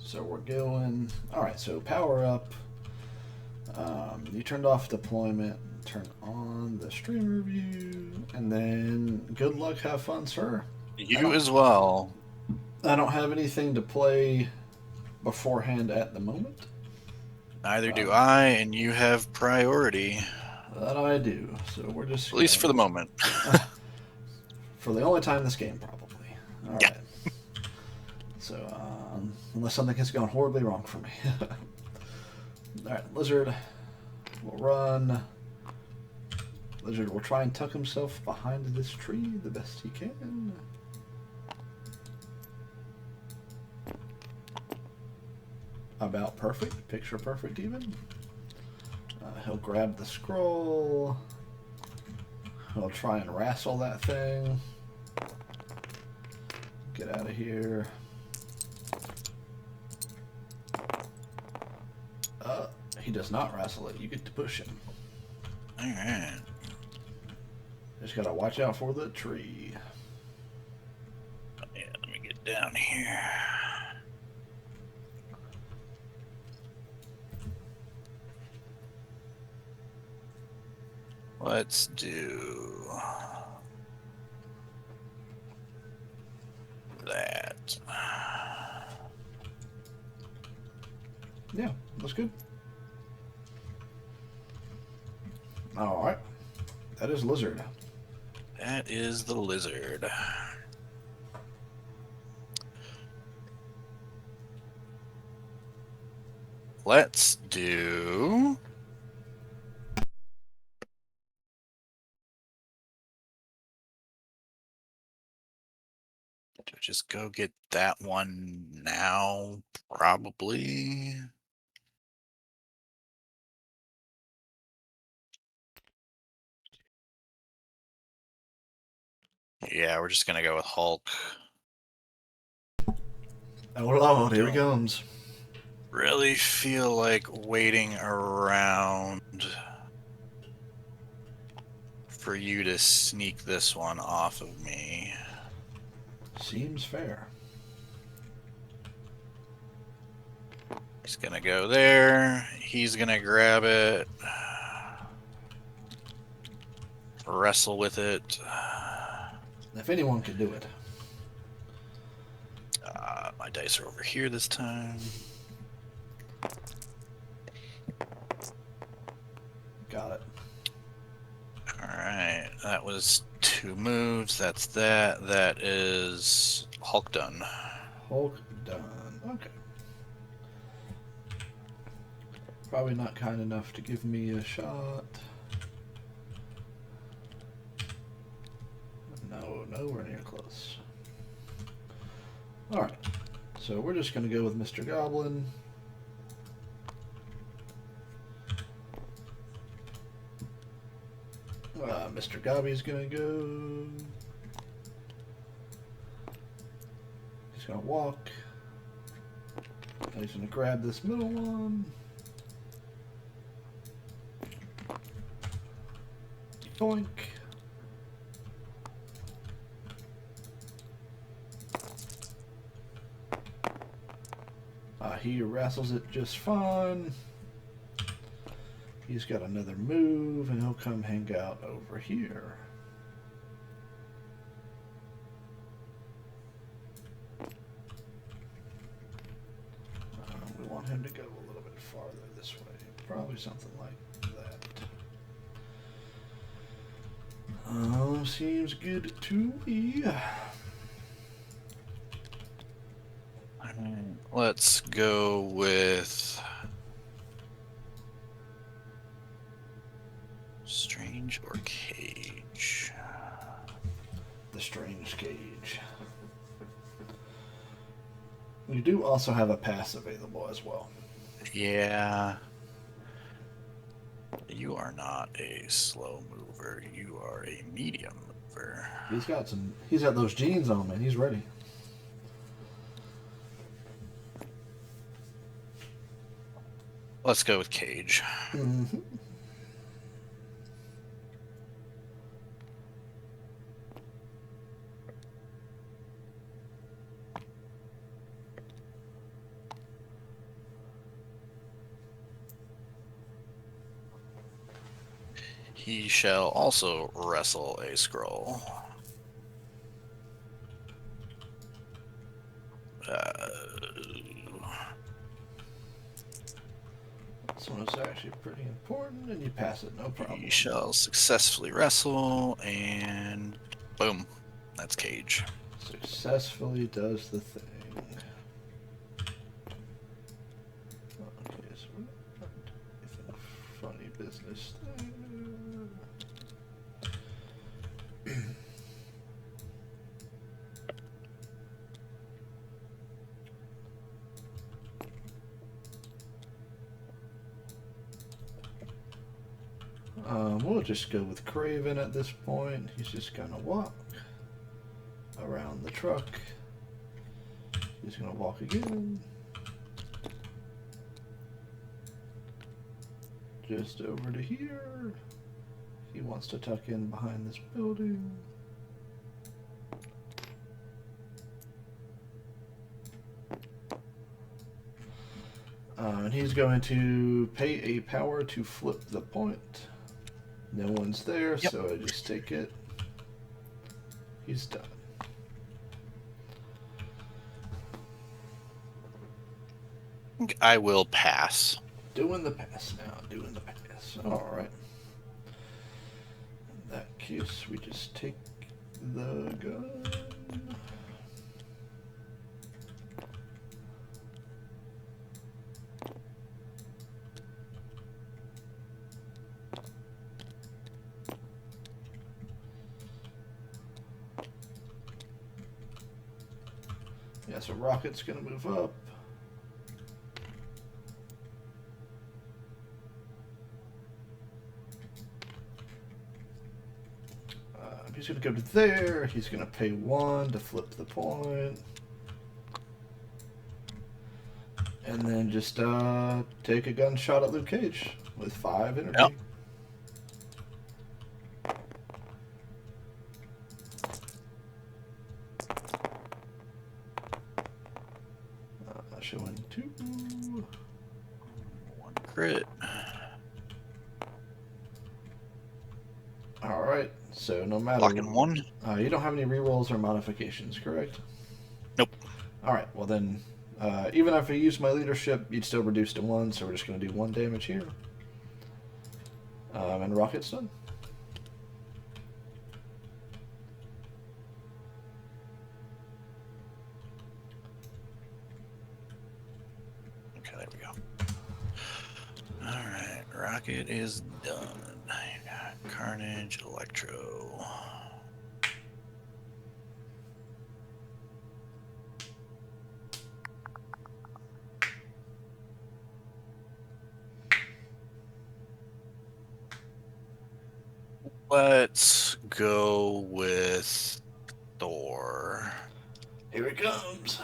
So we're going. All right. So power up. You turned off deployment. Turn on the stream review, and then good luck. Have fun, sir. You as well. I don't have anything to play beforehand at the moment. Neither do I, and you have priority. That I do. So we're just At least for the moment. for the only time this game, probably. All Yeah. right. So unless something has gone horribly wrong for me. All right, Lizard will run. Lizard will try and tuck himself behind this tree the best he can. About perfect, picture perfect even. He'll grab the scroll. He'll try and wrestle that thing. Get out of here. He does not wrestle it. You get to push him. Alright. Just gotta watch out for the tree. Yeah, let me get down here. Let's do that. Yeah, that's good. Alright. That is Lizard. That is the lizard. Let's do... Do I just go get that one now? Probably. Yeah, we're just gonna go with Hulk. Oh Lord, here he comes. Really feel like waiting around for you to sneak this one off of me. Seems fair. He's gonna go there. He's gonna grab it. Wrestle with it. If anyone could do it. My dice are over here this time. Got it. Alright, that was 2 moves. That's that. That is Hulk done. Hulk done. Okay. Probably not kind enough to give me a shot. No, nowhere near close. Alright. So we're just going to go with Mr. Goblin. Mr. Gobby's going to go. He's going to walk. He's going to grab this middle one. Boink. He wrestles it just fine. He's got another move, and he'll come hang out over here. We want him to go a little bit farther this way. Probably something like that. Seems good to me. Let's go with Strange or Cage. The Strange Cage. You do also have a pass available as well. Yeah. You are not a slow mover. You are a medium mover. He's got those jeans on, man. He's ready. Let's go with Cage. Mm-hmm. He shall also wrestle a scroll. This one is actually pretty important, and you pass it, no problem. He shall successfully wrestle, and boom. That's Cage. Successfully does the thing. Okay, so we're not funny business thing. We'll just go with Craven at this point. He's just gonna walk around the truck. He's gonna walk again. Just over to here. He wants to tuck in behind this building. And he's going to pay a power to flip the point. No one's there, Yep. so I just take it. He's done. I will pass. Doing the pass now. Doing the pass. Alright. In that case, we just take the gun. Yeah, so Rocket's gonna move up. He's gonna go to there. He's gonna pay 1 to flip the point. And then just take a gunshot at Luke Cage with 5 energy. Yep. Showing 2. 1 crit. Alright, so no matter... Blocking 1. You don't have any rerolls or modifications, correct? Nope. Alright, well then, even if I use my leadership, you'd still reduce to 1, so we're just going to do 1 damage here. And Rocket's done. Okay, there we go. Alright, Rocket is done. You got Carnage, Electro. Let's go with Thor. Here it comes.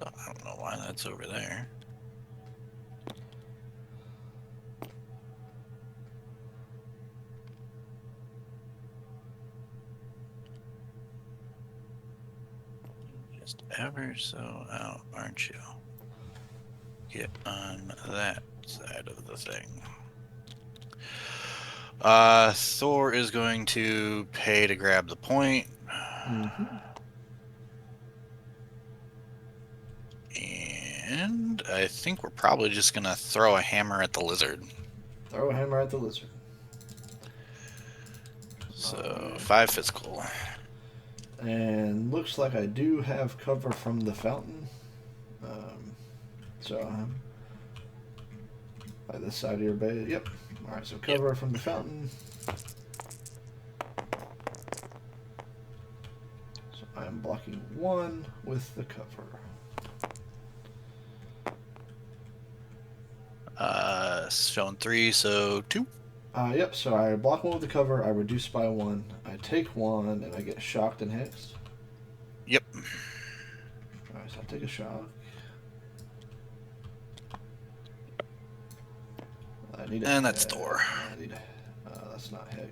I don't know why that's over there. Just ever so out, aren't you? Get on that side of the thing. Thor is going to pay to grab the point. Mm-hmm. And I think we're probably just going to throw a hammer at the lizard. Throw a hammer at the lizard. So 5 physical. And looks like I do have cover from the fountain. So I'm by this side of your base. Yep. Alright, so cover from the fountain. So I'm blocking 1 with the cover. Showing 3, so 2. Yep, so I block 1 with the cover, I reduce by 1, I take 1, and I get shocked and hexed. Yep. Alright, so I take a shock. I need a And that's Thor. I need that's not Hex.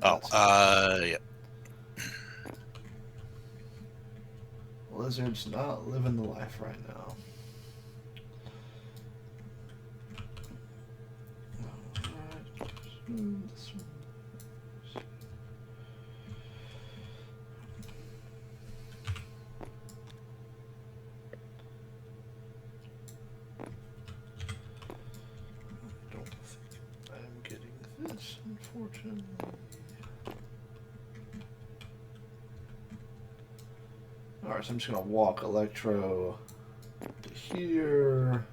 Oh, That's Hex. yeah. Lizard's not living the life right now. Alright. This one. I don't think I'm getting this, unfortunately. Alright, so I'm just going to walk Electro to here.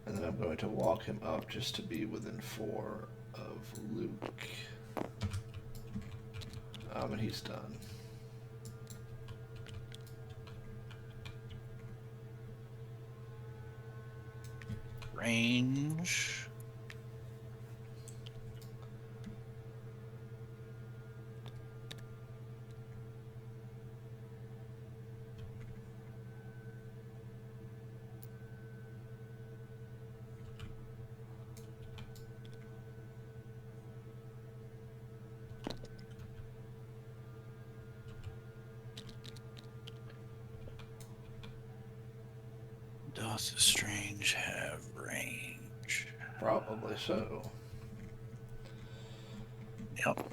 And then I'm going to walk him up just to be within 4 of Luke. And he's done. Range. Does Strange have range? Probably so. Yep.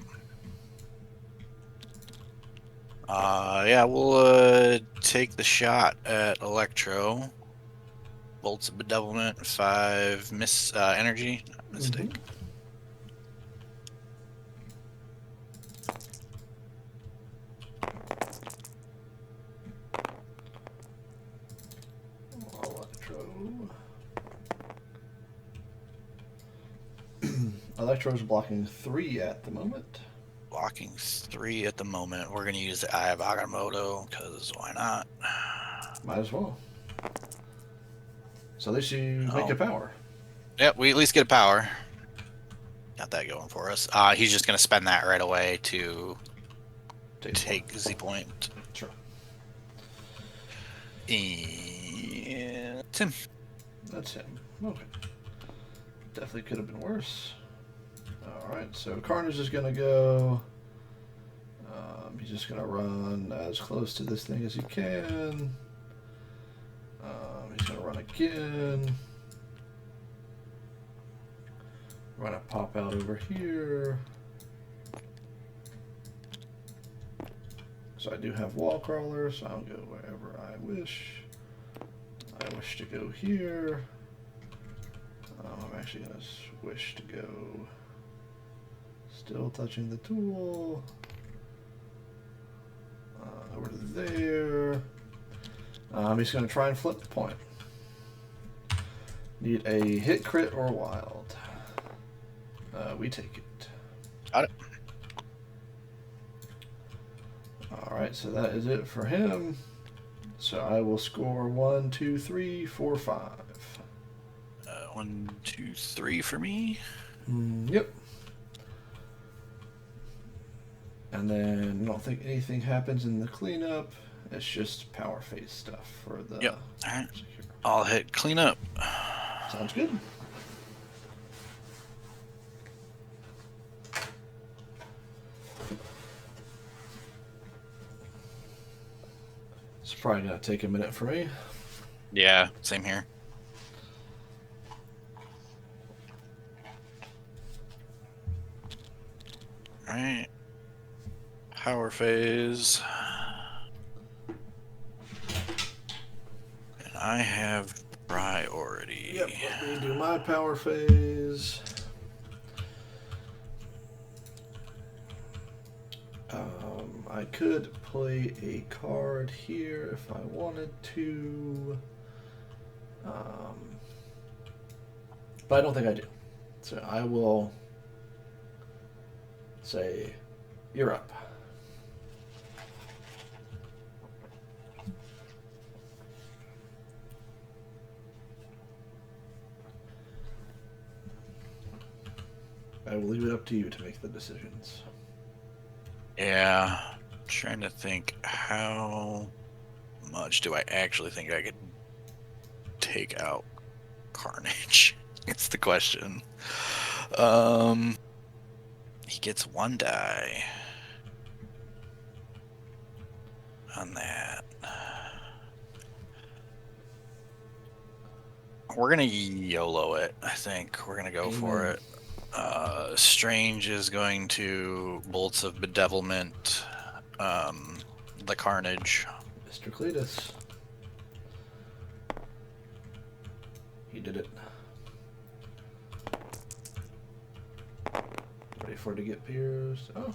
Yeah, we'll take the shot at Electro. Bolts of Bedevilment, 5 energy. Mistake. Mm-hmm. Electro's blocking 3 at the moment. Blocking 3 at the moment. We're going to use the Eye of Agamotto, because why not? Might as well. So at least you make a power. Yep, we at least get a power. Got that going for us. He's just going to spend that right away to take Z point. Sure. And it's him. That's him. Okay. Definitely could have been worse. Alright, so Carnage is going to go. He's just going to run as close to this thing as he can. He's going to run again. We're going to pop out over here. So I do have wall crawler, so I'll go wherever I wish. I wish to go here. I'm actually going to wish to go. Still touching the tool. Over to there. He's going to try and flip the point. Need a hit, crit, or wild. We take it. Got it. Alright, so that is it for him. So I will score 1, 2, 3, 4, 5. 1, 2, 3 for me. Yep. And then I don't think anything happens in the cleanup. It's just power phase stuff for the. Yep. Alright. I'll hit cleanup. Sounds good. It's probably gonna take a minute for me. Yeah, same here. Alright. Power phase. And I have priority. Yep, let me do my power phase. I could play a card here if I wanted to. But I don't think I do. So I will say, you're up. I will leave it up to you to make the decisions. Yeah. Trying to think how much do I actually think I could take out Carnage. It's the question. He gets 1 die on that. We're gonna YOLO it. I think we're gonna go for it. Strange is going to Bolts of Bedevilment, the Carnage. Mr. Cletus. He did it. Ready for it to get pierced. Oh.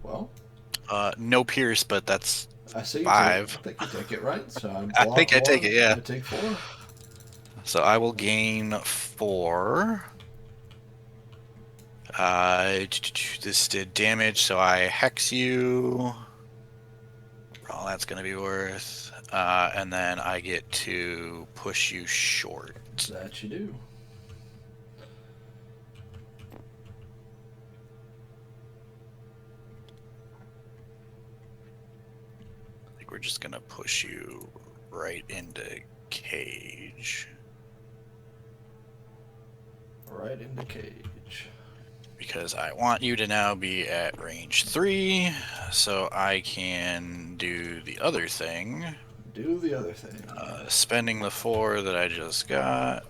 Well. No pierce, but that's I see. 5. I think you take it, right? So I think I take it, yeah. I take 4. So I will gain 4. This did damage, so I hex you. All that's going to be worth. And then I get to push you short. That you do. I think we're just going to push you right into cage. Right into cage. Because I want you to now be at range 3, so I can do the other thing. Do the other thing. Spending the 4 that I just got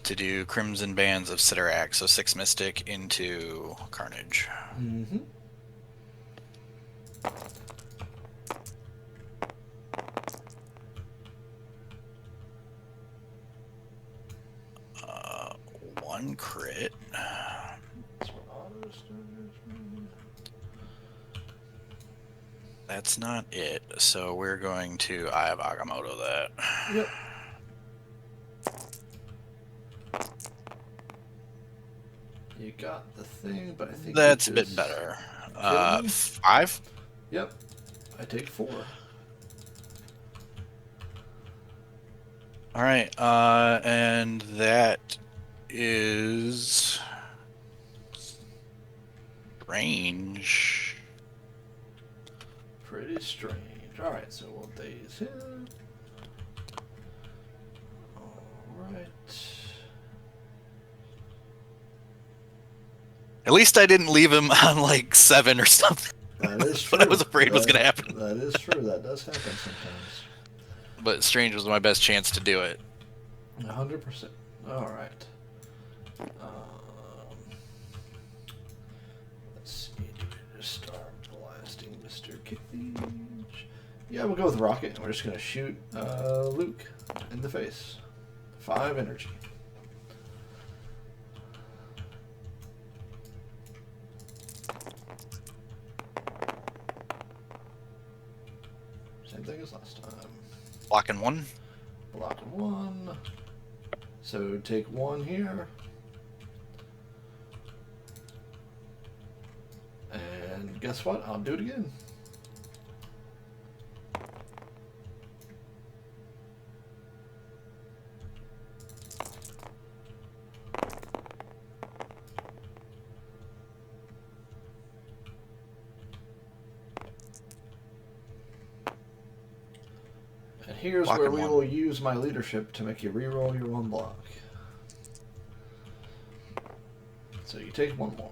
to do Crimson Bands of Sidorak, so 6 Mystic into Carnage. Mm-hmm. One crit. That's not it, so we're going to Eye of Agamotto that. Yep. You got the thing, but I think that's a bit better. 5? Yep. I take 4. All right, and that is range. Pretty strange. All right, so we'll daze him. All right. At least I didn't leave him on like 7 or something. That is true. What I was afraid was going to happen. That is true. That does happen sometimes. But Strange was my best chance to do it. 100%. All right. Let's see. Do we just start blasting Mr. Cage? Yeah, we'll go with Rocket. We're just going to shoot Luke in the face. 5 energy. Same thing as last time. Blocking 1. Blocking 1. So take 1 here. And guess what? I'll do it again. And here's where we will use my leadership to make you reroll your 1 block. So you take 1 more.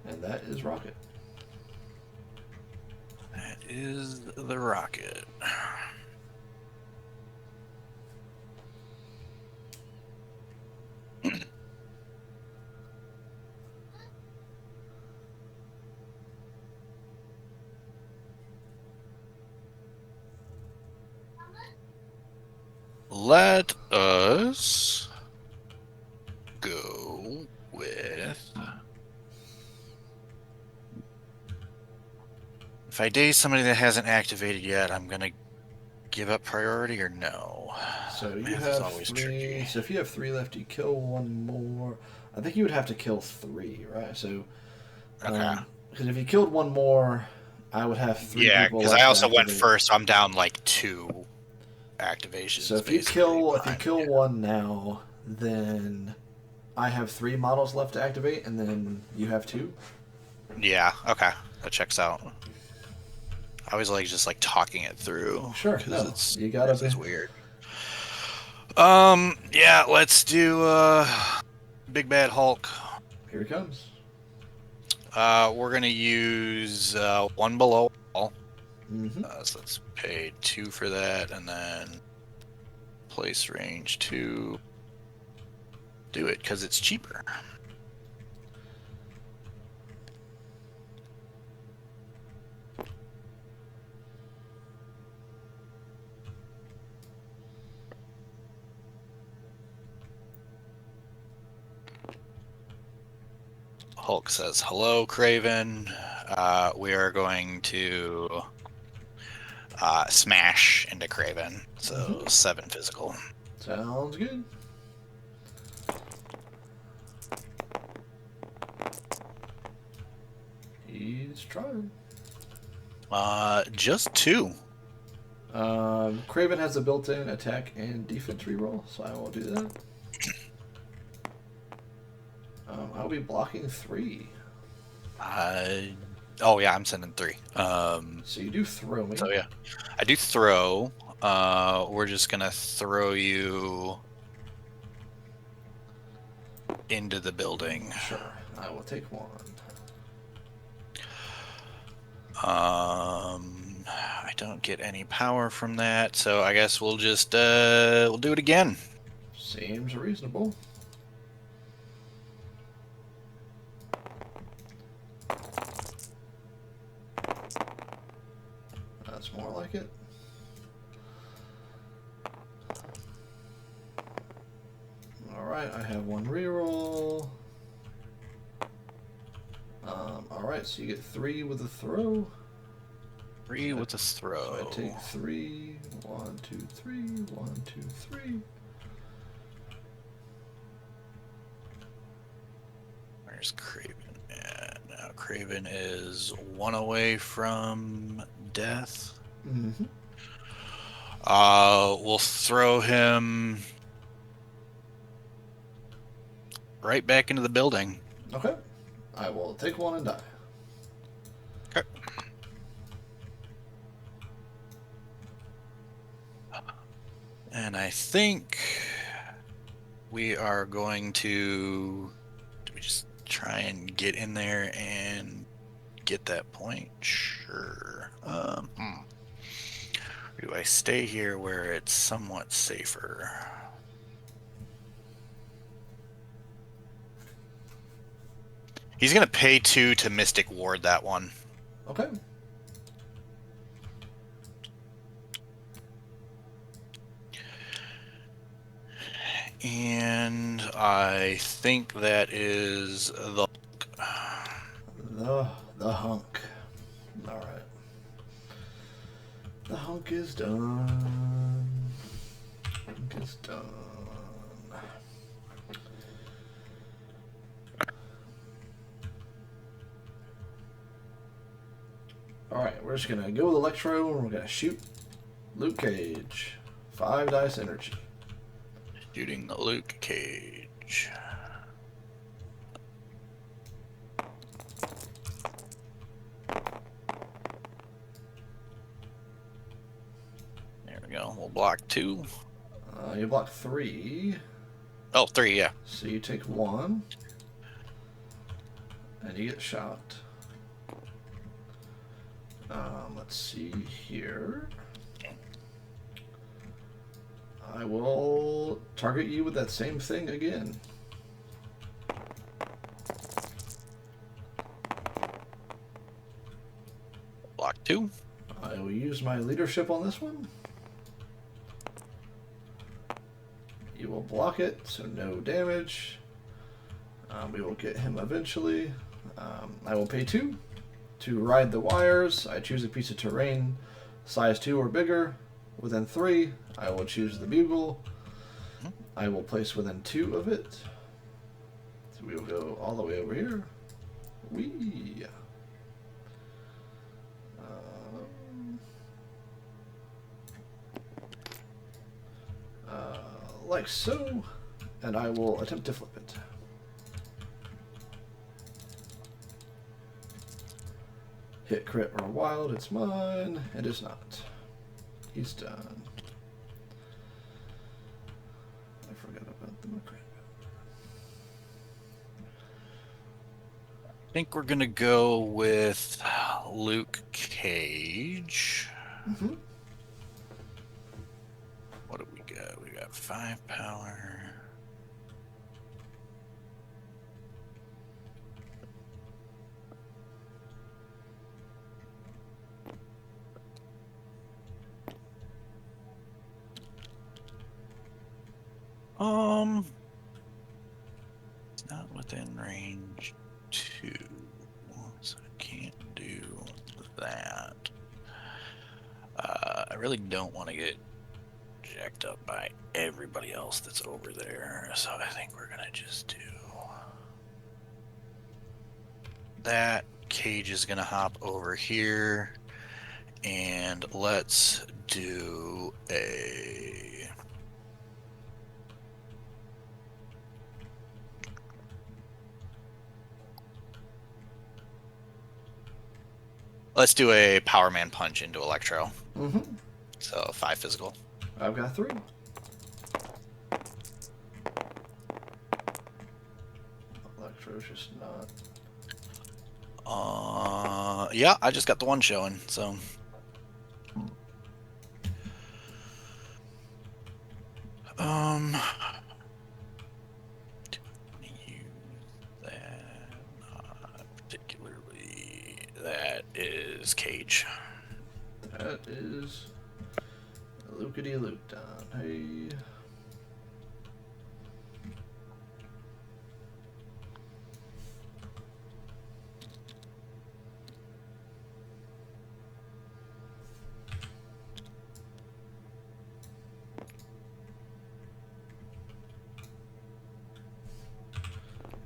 And that is Rocket. That is the Rocket. Let us go with... If I daze somebody that hasn't activated yet, I'm going to give up priority or no? So you have 3. Tricky. So if you have 3 left, you kill 1 more. I think you would have to kill 3, right? So, okay. Because if you killed 1 more, I would have 3 people left. Yeah, because I also went first, so I'm down like 2 activations. So if you kill 1 now, then I have 3 models left to activate, and then you have 2. Yeah. Okay, that checks out. I always like just like talking it through. Sure. No, you gotta. It's weird. Yeah, let's do Big Bad Hulk. Here he comes. We're gonna use one below wall. Mm-hmm. So let's pay 2 for that, and then place range 2. Do it because it's cheaper. Hulk says, "Hello, Craven. We are going to smash into Craven. So 7 physical." Sounds good. He's trying. Just 2. Craven has a built-in attack and defense reroll, so I will do that. I'll be blocking 3. Oh yeah, I'm sending 3. So you do throw me. So yeah, I do throw. We're just gonna throw you into the building. Sure, I will take 1. I don't get any power from that, so I guess we'll just we'll do it again. Seems reasonable. That's more like it. Alright, I have 1 reroll. Alright, so you get 3 with a throw. 3 with a throw. So I take 3. 1, 2, 3. 1, 2, 3. Where's Craven at? Now Craven is 1 away from death. Mm-hmm. We'll throw him right back into the building. Okay. I will take 1 and die. Okay. And I think we are going to... Do we just try and get in there and get that point? Sure. Do I stay here where it's somewhat safer? He's going to pay 2 to Mystic Ward that one. Okay. And I think that is the... The hunk. Alright. The hunk is done. Hunk is done. Alright, we're just gonna go with Electro and we're gonna shoot Luke Cage. 5 dice energy. Shooting the Luke Cage. There we go. We'll block 2. You block 3. Oh, 3, yeah. So you take 1. And you get shot. Let's see here. I will target you with that same thing again. Block 2. I will use my leadership on this one. You will block it, so no damage. We will get him eventually. I will pay 2 to ride the wires. I choose a piece of terrain, size 2 or bigger. Within 3, I will choose the bugle. I will place within 2 of it. So we will go all the way over here. Whee! Like so, and I will attempt to flip it. Hit, crit, or wild, it's mine. It is not. He's done. think we're gonna go with Luke Cage. Mm-hmm. What do we got? We got 5 power. It's not within range 2, so I can't do that. I really don't want to get jacked up by everybody else that's over there, so I think we're gonna just do that. Cage is gonna hop over here, and let's do a Power Man punch into Electro. Mm-hmm. So 5 physical. I've got 3. Electro's just not. Yeah, I just got the one showing, so. Do I want to use that? Not particularly. That is Cage. That is Lookity Luke down. Hey.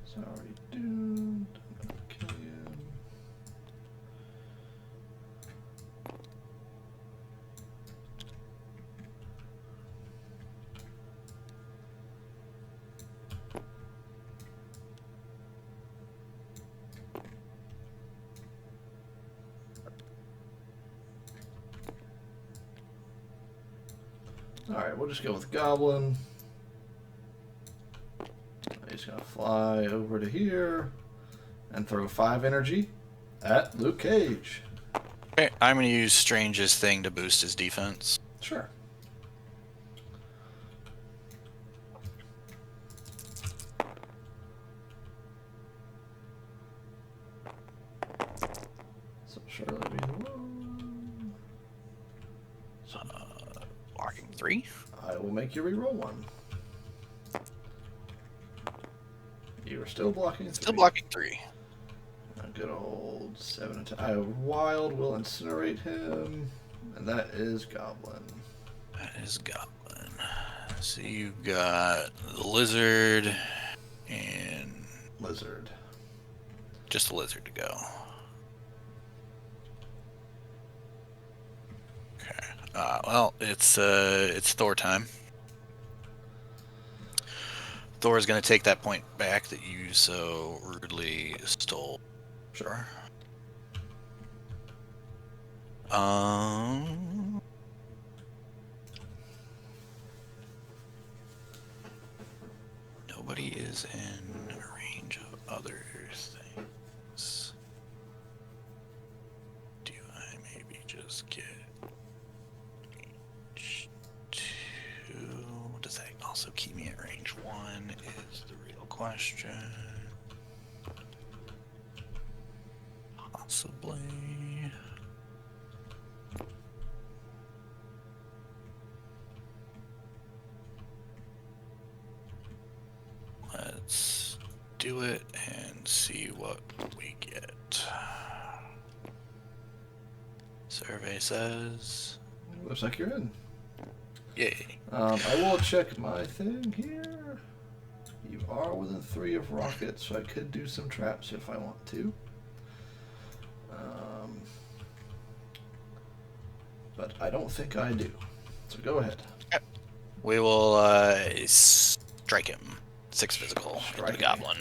Sorry, dude. I'm gonna kill you. Alright, we'll just go with Goblin. He's gonna fly over to here and throw 5 energy at Luke Cage. Okay, I'm going to use Strange's thing to boost his defense. Sure. So surely be the one. Blocking 3. I will make you reroll 1. You are still blocking 3. Still blocking 3. A good old 7 attack. Wild will incinerate him, and that is Goblin. That is Goblin. So you've got the Lizard and Lizard. just the Lizard to go. Okay. Well, it's Thor time. Thor is going to take that point back that you so rudely stole. Sure. Nobody is in range of other things. Do I maybe just get range 2? Does that also keep me at range 1 is the real question. Possibly. Let's do it and see what we get. Survey says. Looks like you're in. Yay. I will check my thing here. You are within 3 of rockets, so I could do some traps if I want to. But I don't think I do. So go ahead. Yep. We will strike him. 6 physical. Strike the Goblin.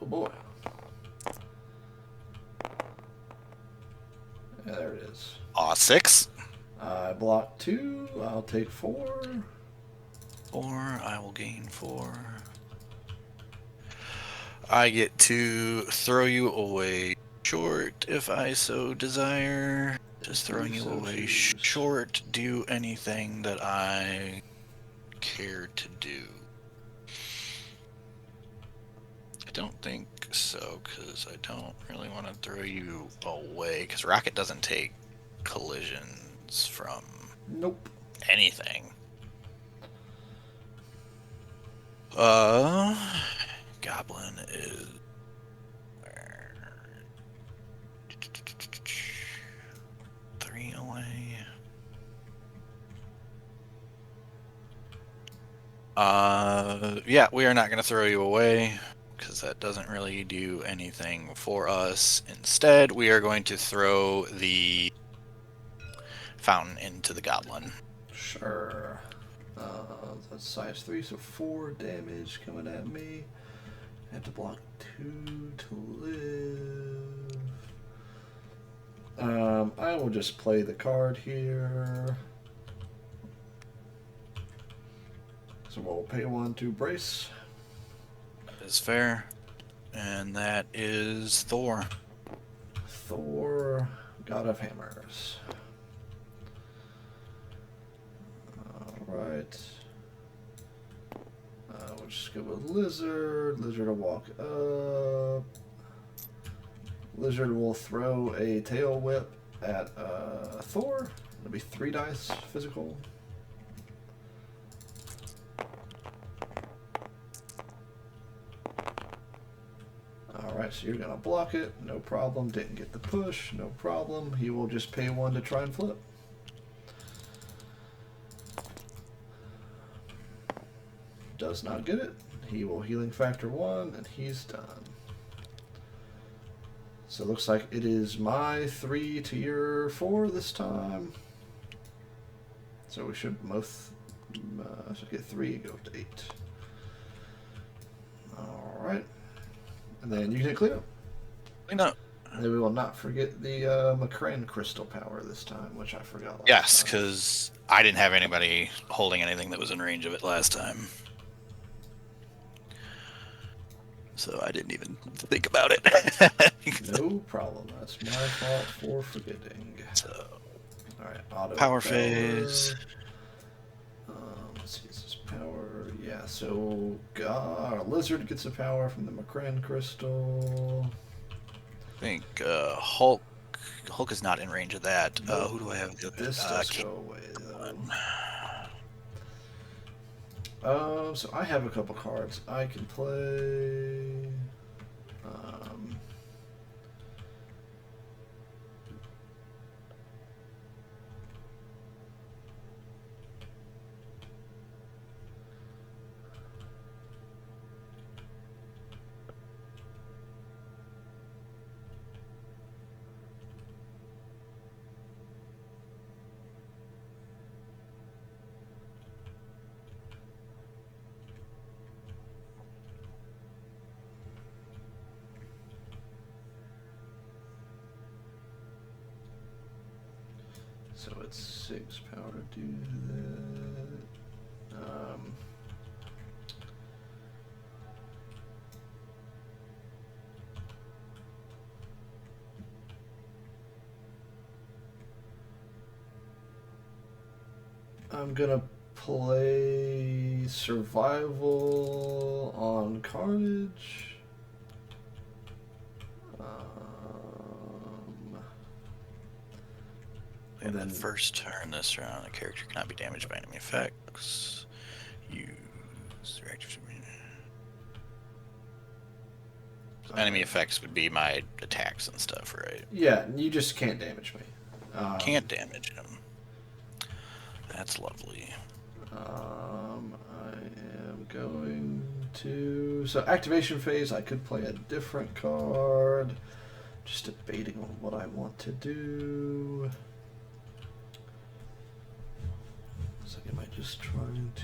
Oh boy. Yeah, there it is. 6. I block 2. I'll take 4. 4. I will gain 4. I get to throw you away short if I so desire. Does throwing you away short do anything that I care to do? I don't think so, because I don't really want to throw you away, because Rocket doesn't take collisions from Nope. anything. Goblin is where? 3 away. Yeah, we are not going to throw you away because that doesn't really do anything for us. Instead, we are going to throw the fountain into the goblin. Sure. That's size 3, so 4 damage coming at me. I have to block 2 to live. I will just play the card here. So we'll pay 1 to brace. That is fair. And that is Thor. Thor, God of Hammers. Alright. We'll just go with Lizard. Lizard will walk up. Lizard will throw a tail whip at Thor. It'll be 3 dice physical. Alright, so you're going to block it. No problem. Didn't get the push. No problem. He will just pay 1 to try and flip. Does not get it. He will healing factor 1, and he's done. So it looks like it is my 3 to your 4 this time. So we should both should get 3, go up to 8. Alright. And then you can hit clean up. Clean up. And then we will not forget the McCran crystal power this time, which I forgot last Yes, time. because I didn't have anybody holding anything that was in range of it last time. So I didn't even think about it. No problem. That's my fault for forgetting. So, Alright, auto power phase. Let's see, is this power? Yeah, so Lizard gets a power from the McCran crystal. I think Hulk is not in range of that. Nope. Who do I have? This does go away though. So I have a couple cards I can play. So it's 6 power to do that. I'm gonna play Survival on Carnage. And then first turn this round, a character cannot be damaged by enemy effects. Use reactive. Enemy effects would be my attacks and stuff, right? Yeah, you just can't damage me. Can't damage him. That's lovely. I am going to... So activation phase, I could play a different card. Just debating on what I want to do. So am I just trying to...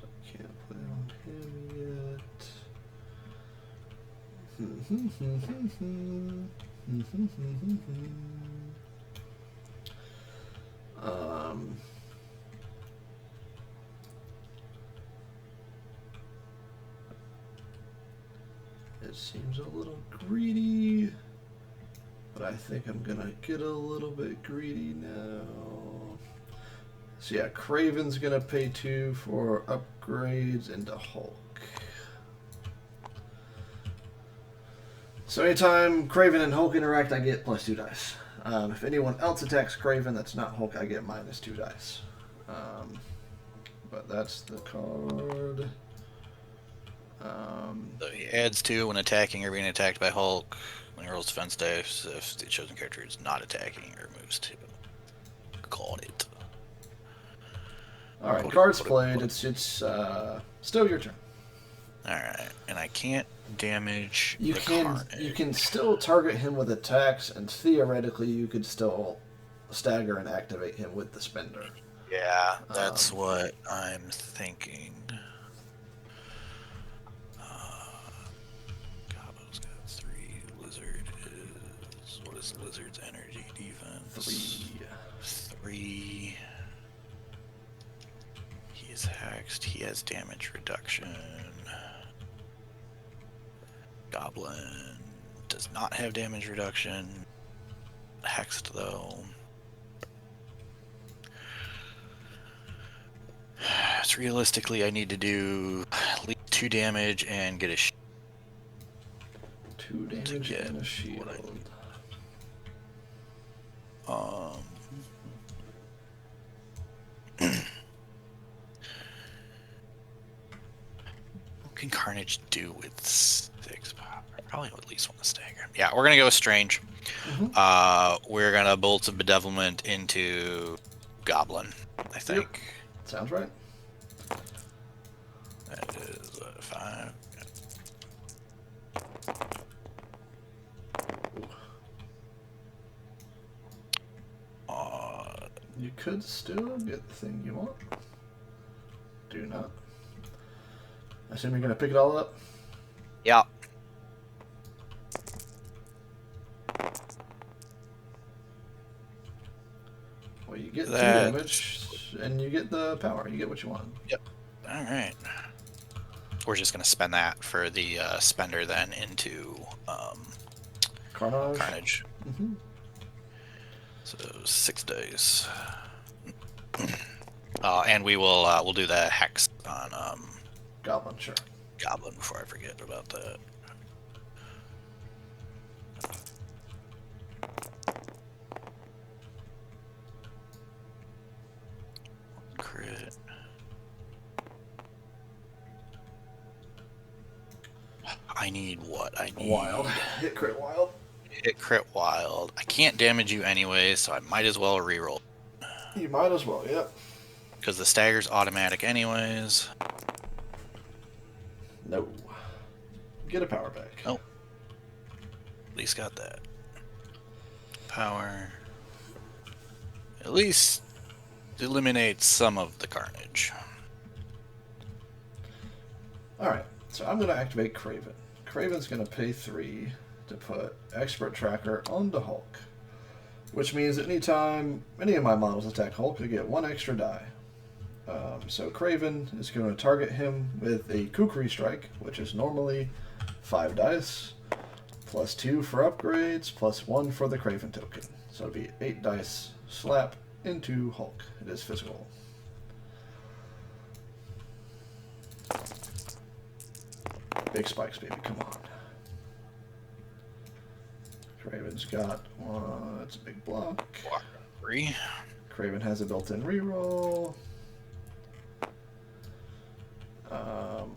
So I can't put it on him yet. It seems a little greedy, but I think I'm gonna get a little bit greedy now. So yeah, Craven's gonna pay 2 for upgrades into Hulk. So anytime Craven and Hulk interact, I get +2 dice. If anyone else attacks Craven that's not Hulk, I get -2 dice. But that's the card. So he adds 2 when attacking or being attacked by Hulk. When he rolls defense dice, if the chosen character is not attacking, or moves 2. Called it. Alright, cards played. It's still your turn. Alright, and I can't damage you the can Carnage. You can still target him with attacks, and theoretically you could still stagger and activate him with the spender. Yeah, that's what I'm thinking. Cabo's got 3. Lizard is... What is Lizard's energy defense? 3. He is hexed. He has damage reduction. Goblin does not have damage reduction. Hexed, though. So realistically, I need to do at least 2 damage and get a shield. 2 damage and a shield. What can Carnage do with 6 power? I probably at least want to stagger. Yeah, we're gonna go with Strange. We're gonna Bolts of Bedevilment into Goblin, I think. Yep. Sounds right. That is 5. You could still get the thing you want. Do not. I assume you're going to pick it all up? Yeah. Well, you get 2 damage, and you get the power. You get what you want. Yep. All right. We're just going to spend that for the spender then into Carnage. So 6 days. And we will we'll do the hex on Goblin, sure. Goblin before I forget about that. Crit. I need what? I need wild. Hit crit wild. Hit crit wild. I can't damage you anyway, so I might as well reroll. You might as well, yep. Because the stagger's automatic anyways. No. Get a power back. Oh. At least got that. Power. At least eliminates some of the carnage. Alright, so I'm going to activate Craven. Craven's going to pay 3 to put Expert Tracker onto Hulk. Which means that anytime any of my models attack Hulk, I get 1 extra die. So Craven is going to target him with a Kukri Strike, which is normally 5 dice, plus 2 for upgrades, plus 1 for the Craven token. So it'll be 8 dice slap into Hulk. It is physical. Big spikes, baby, come on. Craven's got one, that's a big block. 3. Craven has a built-in reroll.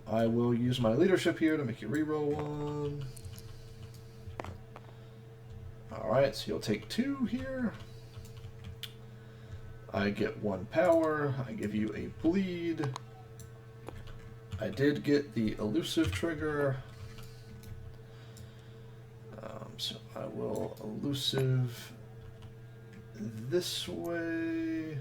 I will use my leadership here to make you reroll 1. Alright, so you'll take 2 here. I get 1 power. I give you a bleed. I did get the elusive trigger. So I will elusive this way.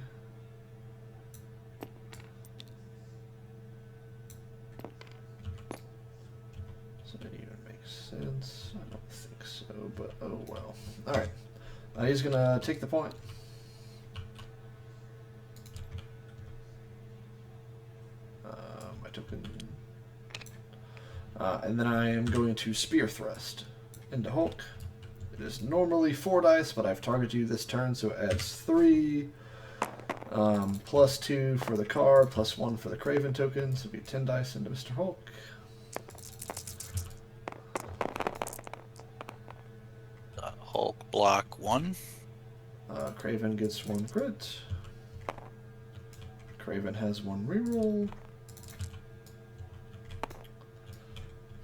sense? I don't think so, but oh well. Alright. He's gonna take the point. My token. And then I am going to Spear Thrust into Hulk. It is normally 4 dice, but I've targeted you this turn, so it adds 3. Plus 2 for the card, plus 1 for the Craven token, so it'll be 10 dice into Mr. Hulk. Hulk block 1. Craven gets 1 crit. Craven has 1 reroll.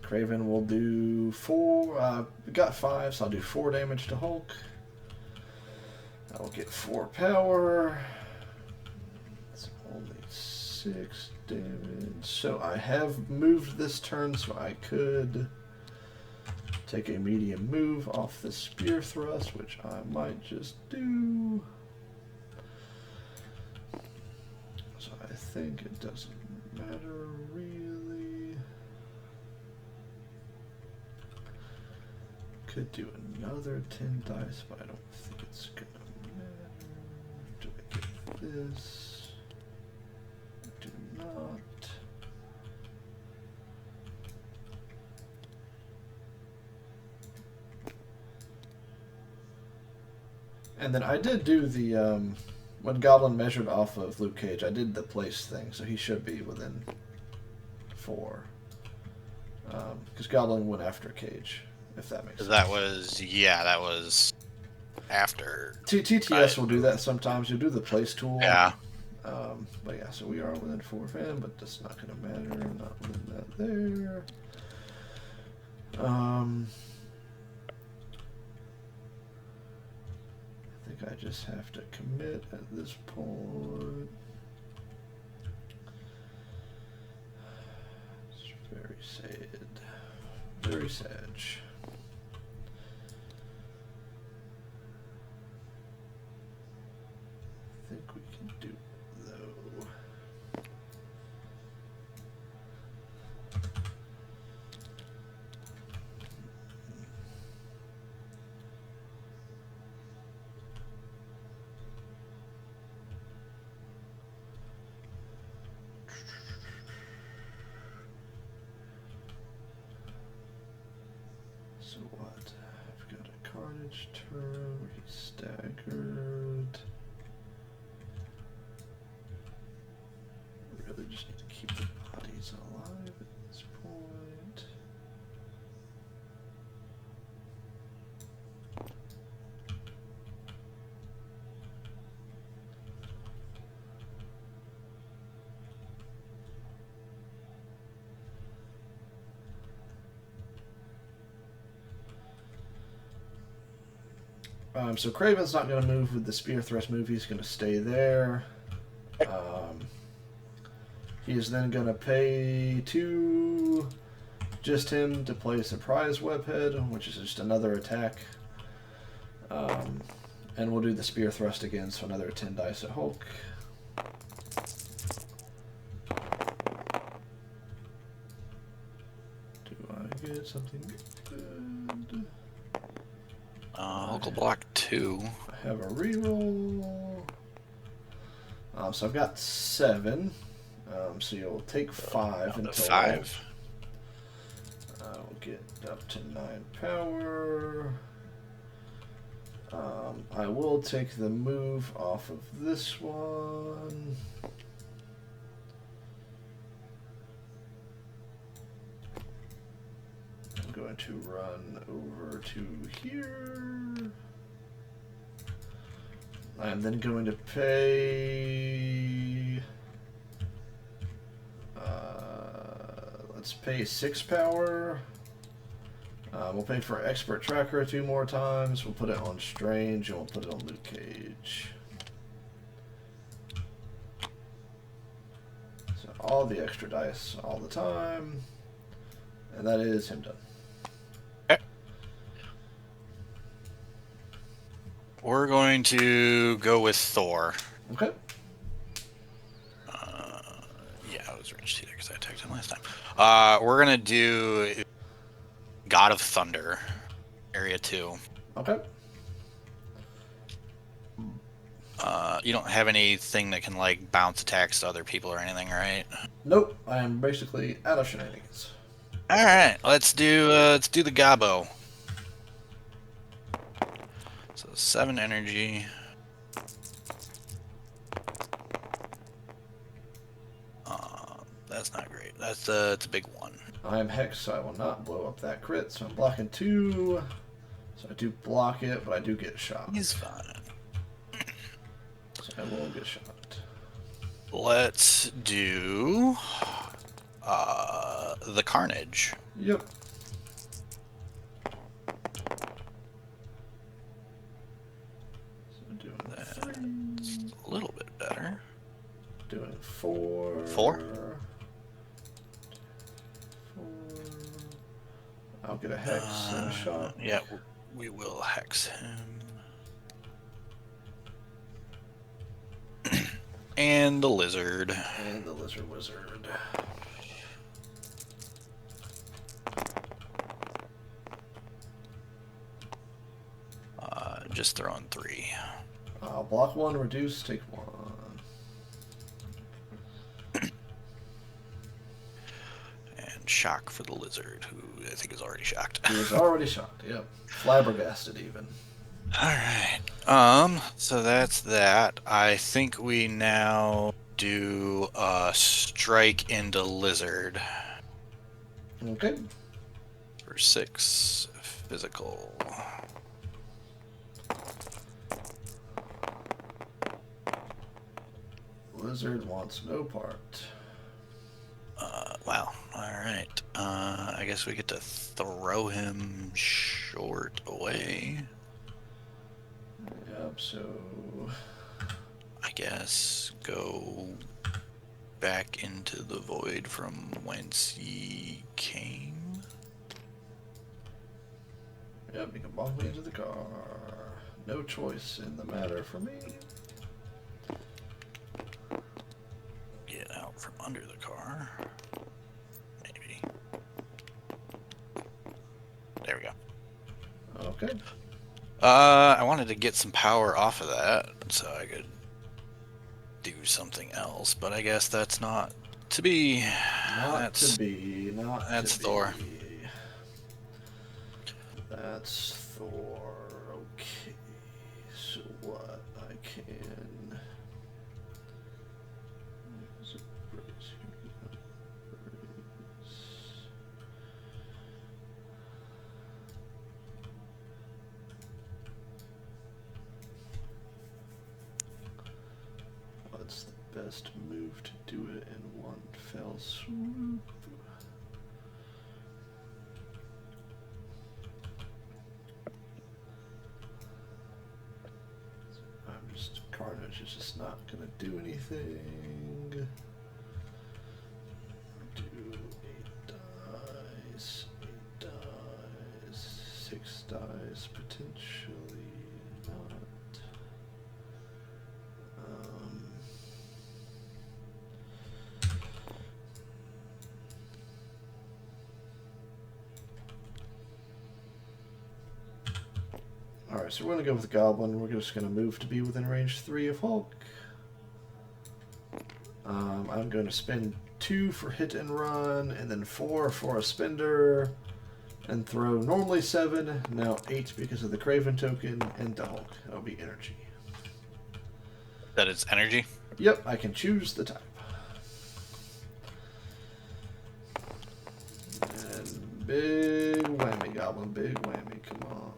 Craven will do 4. We got 5, so I'll do 4 damage to Hulk. I will get 4 power. It's only 6 damage. So I have moved this turn, so I could take a medium move off the Spear Thrust, which I might just do. So I think it doesn't matter really. Could do another 10 dice, but I don't think it's gonna matter. Do I get this? I do not. And then I did do the, when Goblin measured off of Luke Cage, I did the place thing, so he should be within 4. Because Goblin went after Cage, if that makes sense. That was after. TTS will do that sometimes. You'll do the place tool. Yeah. But yeah, so we are within 4 fan, but that's not going to matter. Not within that there. I think I just have to commit at this point. It's very sad. Very sad. I think we can do though. So what? I've got a Carnage turn where he's staggered. Really just need to keep the bodies alive at this point. So Craven's not going to move with the Spear Thrust move. He's going to stay there. He is then going to pay 2, just him, to play Surprise Webhead, which is just another attack. And we'll do the Spear Thrust again, so another 10 dice at Hulk. Do I get something good? Hulk will block 2. I have a reroll. So I've got 7. So you'll take 5 until 5. We'll get up to 9 power. I will take the move off of this one. I'm going to run over to here. I'm then going to pay... let's pay 6 power. We'll pay for Expert Tracker 2 more times. We'll put it on Strange, and we'll put it on Luke Cage. So all the extra dice all the time. And that is him done. Okay. We're going to go with Thor. Okay. Yeah, I was range 2 because I attacked him last time. We're going to do God of Thunder, area 2. Okay. You don't have anything that can like bounce attacks to other people or anything, right? Nope. I am basically out of shenanigans. All right, let's do the Gabo. So 7 energy. That's not great. That's it's a big 1. I am Hex, so I will not blow up that crit. So I'm blocking 2. So I do block it, but I do get shot. He's fine. So I will get shot. Let's do the Carnage. Yep. So doing That's 3. a little bit better. Doing 4. 4? I'll get a Hex and a shot. Yeah, we will Hex him. And the Lizard. And the Lizard Wizard. Just throwing 3. Block 1, reduce, take 1. And shock for the Lizard, who I think is already shocked. He was already shocked, yep. Flabbergasted even. Alright. So that's that. I think we now do strike into Lizard. Okay. For 6 physical. Lizard wants no part. Wow. Alright. I guess we get to throw him short away. Yep, so I guess go back into the void from whence he came. yep, you can bump me into the car. No choice in the matter for me. Get out from under the car. Maybe. There we go. Okay. I wanted to get some power off of that so I could do something else, but I guess that's not to be. That's Thor. That's Thor. Okay. So what I can. What's the best move to do it in one fell swoop? Carnage is just not gonna do anything. Do 8 dice, 8 dice, 6 dice, potentially not. Alright, so we're going to go with Goblin. We're just going to move to be within range 3 of Hulk. I'm going to spend 2 for hit and run, and then 4 for a spender, and throw normally 7, now 8 because of the Craven token, and the Hulk. That'll be energy. That is energy? Yep, I can choose the type. And big whammy, Goblin, big whammy, come on.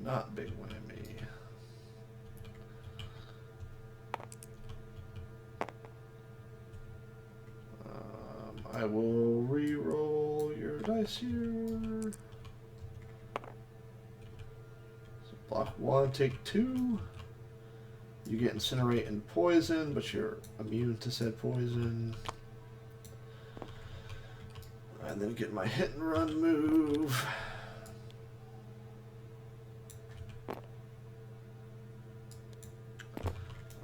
Not big whammy. I will re-roll your dice here. So block 1, take 2. You get incinerate and poison, but you're immune to said poison. And then get my hit and run move.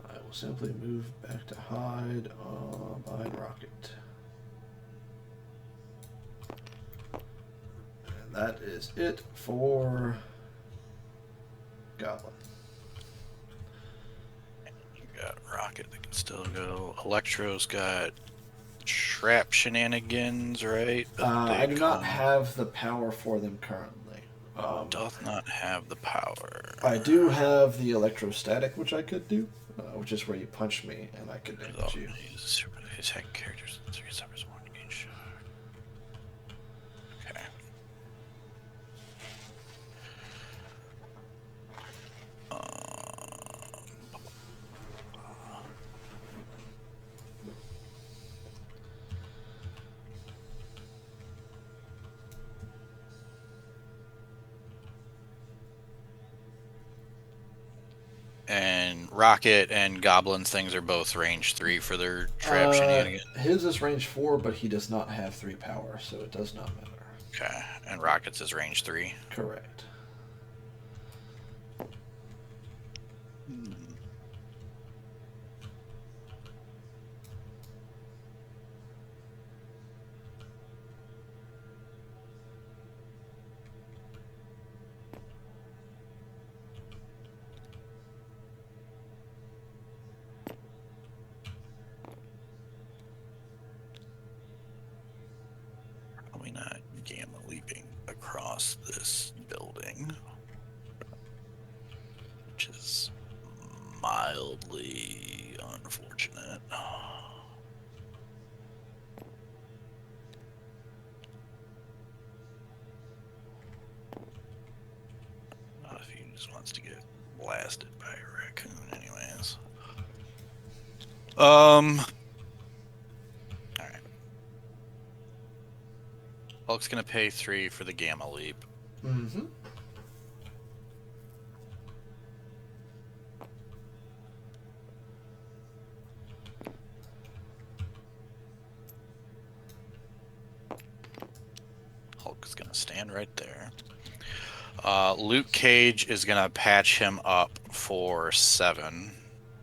I will simply move back to hide behind Rocket. And that is it for Goblin. You got Rocket that can still go. Electro's got trap shenanigans, right? But I do not come- have the power for them currently. doth not have the power. I do have the electrostatic, which I could do, which is where you punch me and I could damage you. He's a super attack characters. 3 suffers 1 gain shock. Okay. And Rocket and Goblin's things are both range 3 for their trap shenanigans. His is range 4, but he does not have 3 power, so it does not matter. Okay. And Rocket's is range 3. Correct. Probably not gamma leaping across this building, which is mildly unfortunate. Not if he just wants to get blasted by a raccoon, anyways. All right. Hulk's gonna pay 3 for the gamma leap. Mm-hmm. Hulk's gonna stand right there. Luke Cage is gonna patch him up for 7.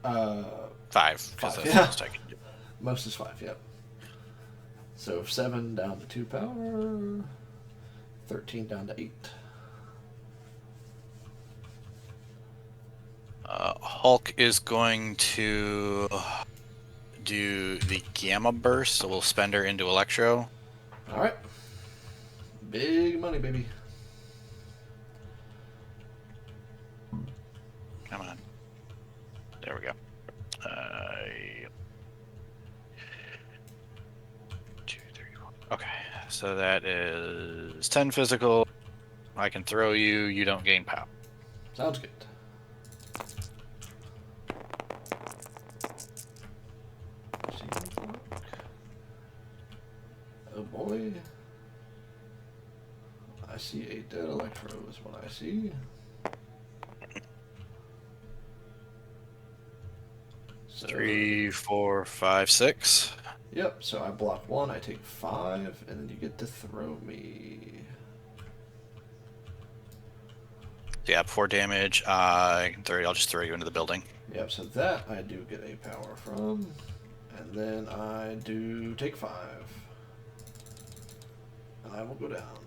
5. 'Cause 5, that's yeah. the most I can do. Most is 5, yep. So 7 down to 2 power, 13 down to 8. Hulk is going to do the gamma burst, so we'll spend her into Electro. Alright. Big money, baby. Come on. There we go. 2, 3, 4. Okay, so that is 10 physical. I can throw you. You don't gain power. Sounds good. Oh boy. I see a dead Electro is what I see. So, 3, 4, 5, 6. Yep, so I block 1, I take 5, and then you get to throw me. Yeah, 4 damage. I can throw you. I'll just throw you into the building. Yep, so that I do get a power from. And then I do take 5. And I will go down.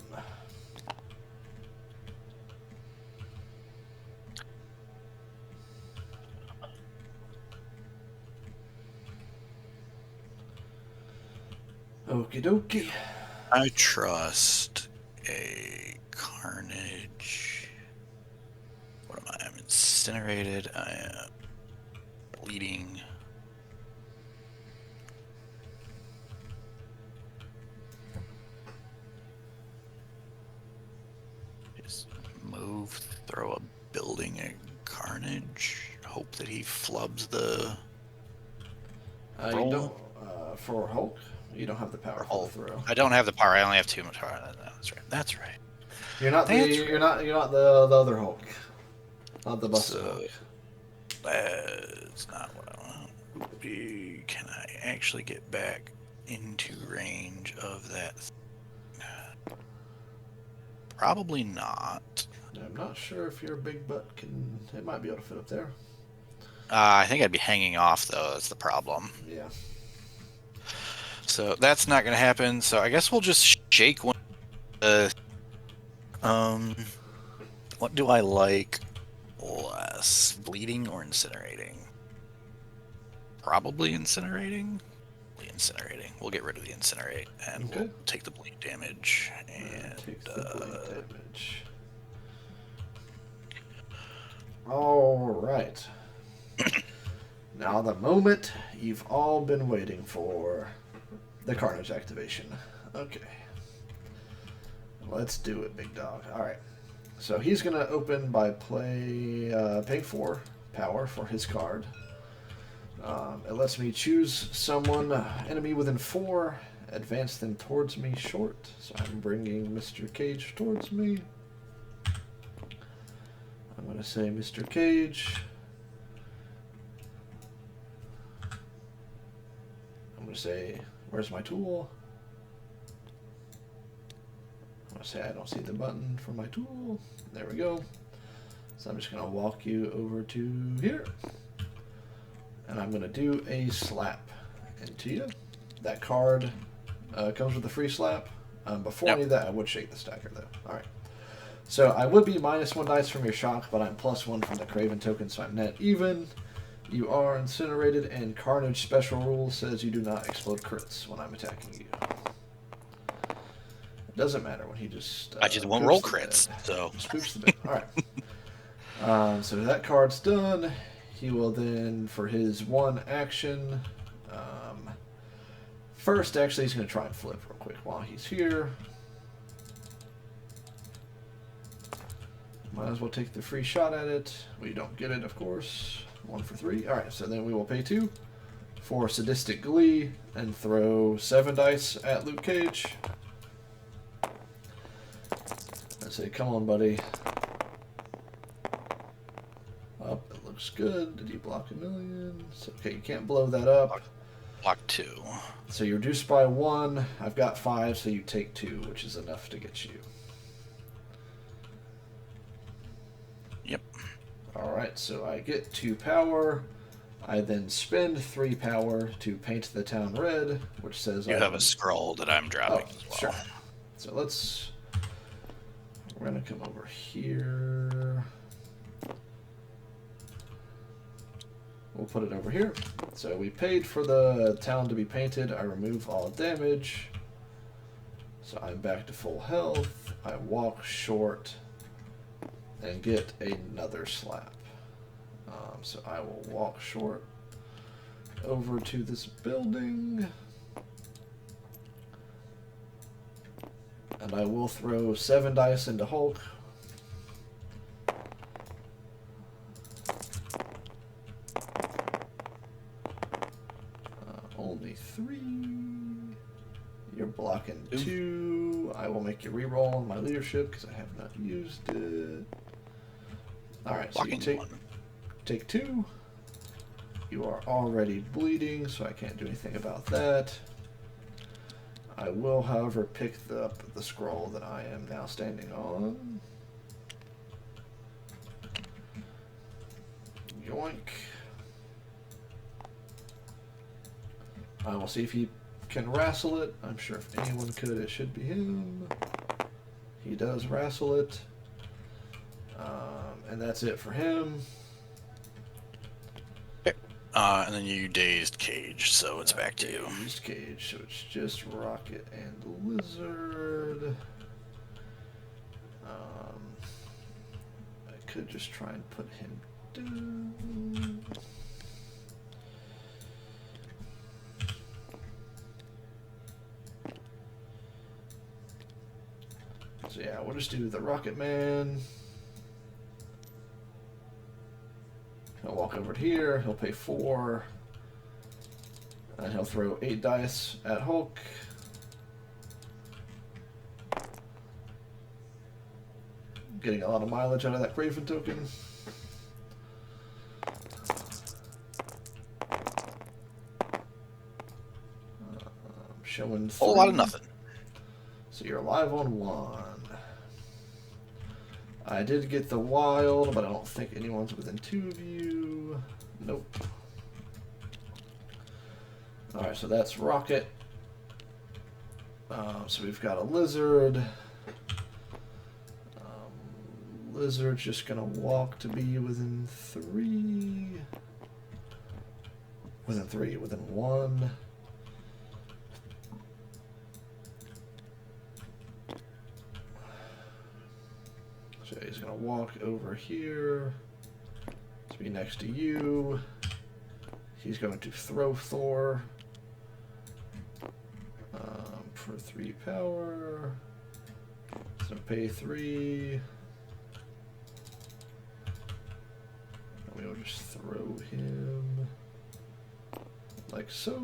Okie dokie. I trust a Carnage. What am I? I'm incinerated. I am bleeding. Just move, throw a building at Carnage. Hope that he flubs the. You Roll. don't, for Hulk, you don't have the power for the throw. I don't have the power. I only have 2 much power. That's right. That's right. You're not That's you're not the other Hulk. Not the busted So, Hulk. that's not what I want. Can I actually get back into range of that? Probably not. I'm not sure if your big butt can. It might be able to fit up there. I think I'd be hanging off, though. That's the problem. Yeah. So that's not going to happen. So I guess we'll just shake one. What do I like less? Bleeding or incinerating? Probably incinerating. Incinerating. We'll get rid of the incinerate and Okay. we'll take the bleed damage and Take the bleed damage. All right. Now the moment you've all been waiting for. The Carnage activation. Okay. Let's do it, big dog. Alright. So he's going to open by paying 4 power for his card. It lets me choose someone, enemy within 4, advance them towards me short. So I'm bringing Mr. Cage towards me. I'm going to say Mr. Cage. I'm going to say, where's my tool? I'm going to say I don't see the button for my tool. There we go. So I'm just going to walk you over to here. And I'm going to do a slap into you. That card comes with a free slap. Before any of that, I would shake the stacker, though. All right. So I would be -1 dice from your shock, but I'm +1 from the Craven token, so I'm net even. You are incinerated, and Carnage special rule says you do not explode crits when I'm attacking you. It doesn't matter when he just... I just won't roll crits, so... Spooks the bed. Alright. So that card's done. He will then, for his one action... first, actually, he's going to try and flip real quick while he's here. Might as well take the free shot at it. We don't get it, of course. 1 for 3. Alright, so then we will pay 2 for Sadistic Glee and throw 7 dice at Luke Cage. And say, come on, buddy. Up, it looks good. Did you block 1,000,000? So, okay, you can't blow that up. Block 2. So you're reduced by 1. I've got 5, so you take 2, which is enough to get you. Yep. Alright, so I get 2 power. I then spend 3 power to paint the town red, which says you have a scroll that I'm dropping as well. Sure. So we're going to come over here. We'll put it over here. So we paid for the town to be painted. I remove all damage. So I'm back to full health. I walk short and get another slap. So I will walk short over to this building. And I will throw 7 dice into Hulk. Only 3. You're blocking 2. I will make you reroll on my leadership because I have not used it. Alright, so you take 2. You are already bleeding, so I can't do anything about that. I will, however, pick up the scroll that I am now standing on. Yoink. I will see if he can wrestle it. I'm sure if anyone could, it should be him. He does wrestle it. And that's it for him. And then you dazed Cage, so it's back to you. Dazed Cage, so it's just Rocket and Lizard. I could just try and put him down. So yeah, we'll just do the Rocket Man. He'll walk over to here, he'll pay 4, and he'll throw 8 dice at Hulk. Getting a lot of mileage out of that Craven token. Showing 3. A whole lot of nothing. So you're alive on 1. I did get the wild, but I don't think anyone's within 2 of you. Nope. Alright, so that's Rocket. So we've got a Lizard. Lizard's just gonna walk to be within 3. Within 1. So he's gonna walk over here to be next to you. He's going to throw Thor for 3 power. So pay 3. And we will just throw him like so.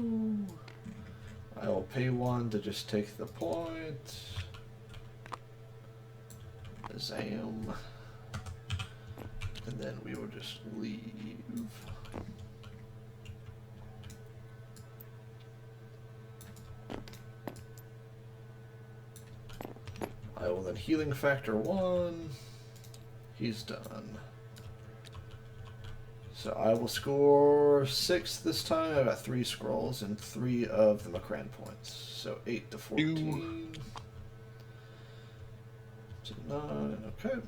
I will pay 1 to just take the point. Zam. And then we will just leave. I will then healing factor 1. He's done. So I will score 6 this time. I got 3 scrolls and 3 of the Macran points. So 8 to 14. To 9. Okay.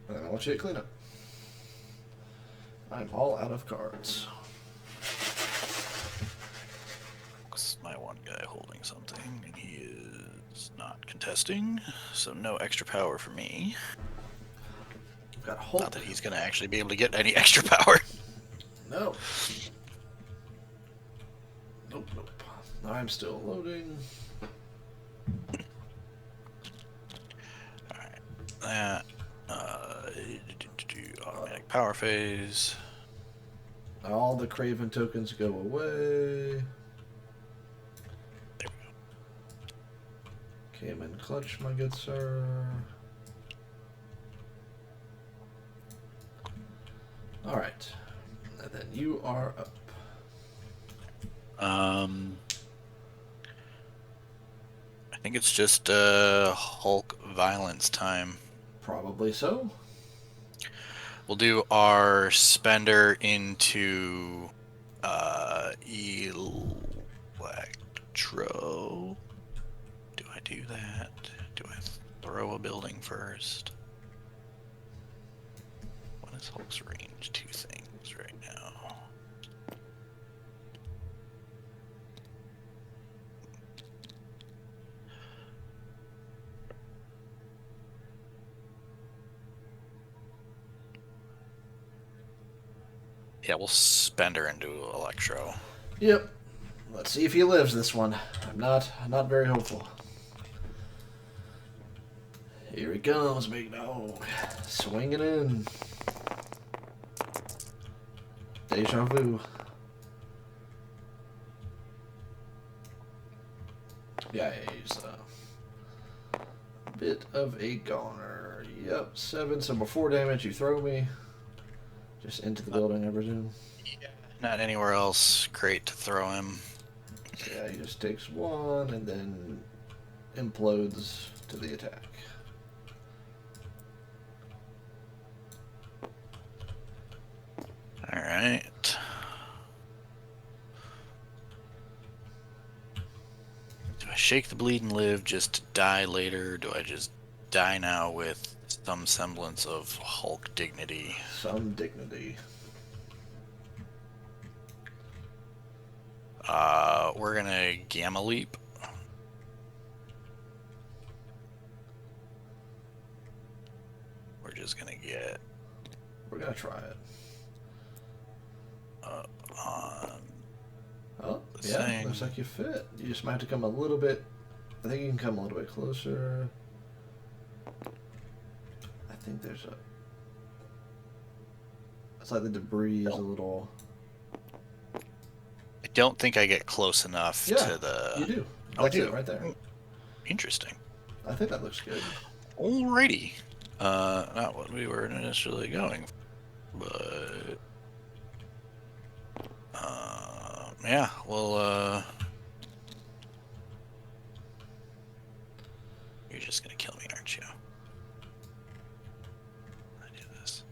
And then I want you to clean up. I'm all out of cards. My one guy holding something, and he is not contesting, so no extra power for me. Got a hold. Not that he's going to actually be able to get any extra power. No. Nope, nope. I'm still loading. Alright. That. Automatic power phase. All the Craven tokens go away. There we go. Came in clutch, my good sir. Alright. And then you are up. I think it's just Hulk violence time. Probably so. We'll do our spender into Electro. Do I do that? Do I throw a building first? What is Hulk's range? 2 things right now. Yeah, we'll spend her into Electro. Yep. Let's see if he lives this one. I'm not very hopeful. Here he comes, big dog. Swinging in. Deja vu. Yeah, he's a bit of a goner. Yep, 7. So before damage, you throw me. Just into the building, I presume. Yeah. Not anywhere else. Great to throw him. So yeah, he just takes 1 and then implodes to the attack. Alright. Do I shake the bleed and live just to die later? Do I just die now with some semblance of Hulk dignity? Some dignity. We're gonna Gamma Leap. We're just gonna get We're gonna try it. up on. Oh, The yeah, thing. looks like you fit. You just might have to come a little bit. I think you can come a little bit closer. I think there's a. It's like the debris is a little. I don't think I get close enough Yeah, to the. You do. Oh, That's I do. it right there. Interesting. I think that looks good. Alrighty. Not what we were initially going for, but yeah, well, you're just gonna kill me, aren't you? I do this.